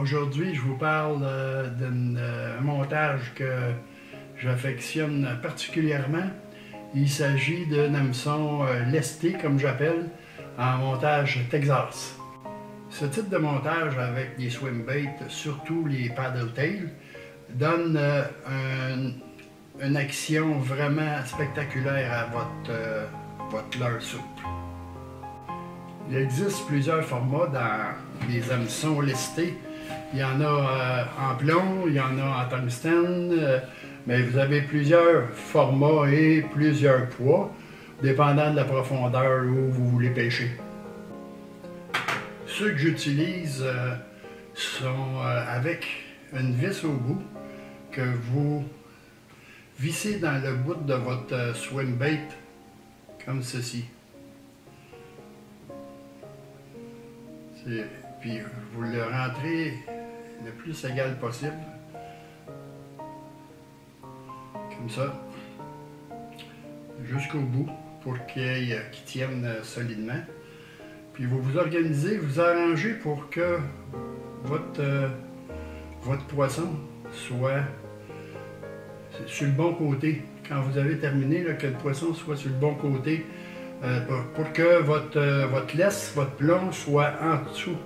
Aujourd'hui, je vous parle d'un montage que j'affectionne particulièrement. Il s'agit d'un hameçon lesté, comme j'appelle, en montage Texas. Ce type de montage avec des swim baits, surtout les paddle tails, donne une action vraiment spectaculaire à votre leurre souple. Il existe plusieurs formats dans les hameçons lestés. Il y en a en plomb, il y en a en tungstène, mais vous avez plusieurs formats et plusieurs poids, dépendant de la profondeur où vous voulez pêcher. Ceux que j'utilise sont avec une vis au bout que vous vissez dans le bout de votre swim bait, comme ceci. Puis vous le rentrez le plus égal possible, comme ça, jusqu'au bout, pour qu'il tienne solidement. Puis vous vous organisez, vous arrangez pour que votre poisson soit sur le bon côté. Quand vous avez terminé, là, que le poisson soit sur le bon côté, pour que votre laisse, votre plomb soit en dessous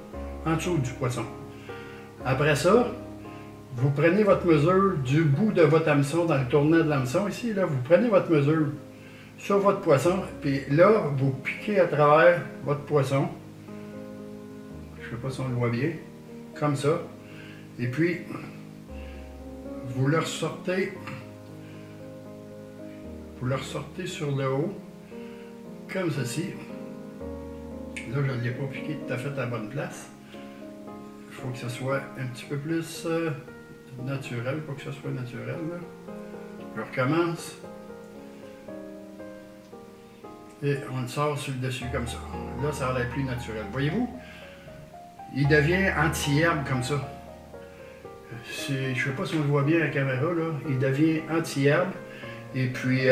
du poisson. Après ça, vous prenez votre mesure du bout de votre hameçon, dans le tournant de l'hameçon ici, là, vous prenez votre mesure sur votre poisson, puis là, vous piquez à travers votre poisson. Je ne sais pas si on le voit bien, comme ça. Et puis, vous le ressortez sur le haut, comme ceci. Là, je ne l'ai pas piqué tout à fait à la bonne place. Il faut que ce soit un petit peu plus naturel, pas que ce soit naturel. Là. Je recommence. Et on le sort sur le dessus comme ça. Là, ça a l'air plus naturel. Voyez-vous? Il devient anti-herbe comme ça. Je ne sais pas si on le voit bien à la caméra, là. Il devient anti-herbe. Et puis,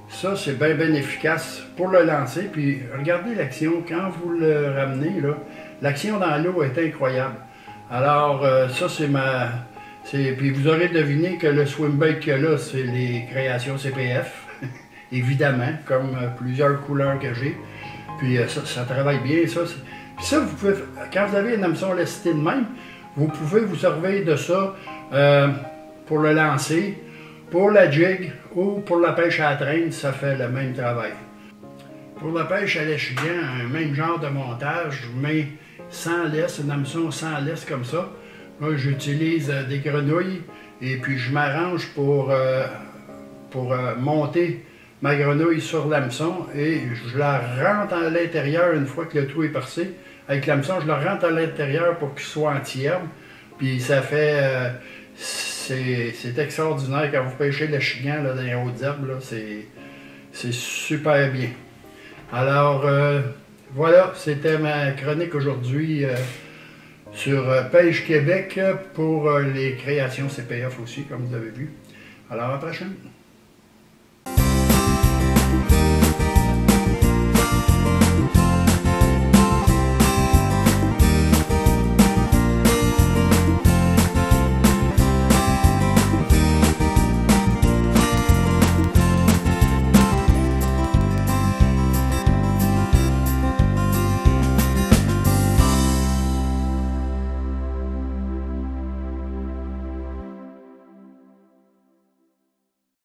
ça, c'est bien efficace pour le lancer. Puis, regardez l'action. Quand vous le ramenez, là, l'action dans l'eau est incroyable. Alors, ça, puis vous aurez deviné que le swim bait qu'il y a là, c'est les créations CPF. Évidemment, comme plusieurs couleurs que j'ai. Puis ça travaille bien. Puis ça, vous pouvez, quand vous avez un hameçon lesté de même, vous pouvez vous servir de ça pour le lancer, pour la jig ou pour la pêche à la traîne, ça fait le même travail. Pour la pêche à l'échignan, un même genre de montage, mais sans laisse, un hameçon sans laisse comme ça. Moi, j'utilise des grenouilles et puis je m'arrange pour monter ma grenouille sur l'hameçon et je la rentre à l'intérieur une fois que le trou est percé. Avec l'hameçon, je la rentre à l'intérieur pour qu'il soit anti-herbe. Puis ça fait... c'est extraordinaire quand vous pêchez l'échignan dans les hautes herbes. C'est super bien. Alors, voilà, c'était ma chronique aujourd'hui sur Pêche Québec pour les créations CPF aussi, comme vous avez vu. Alors, à la prochaine.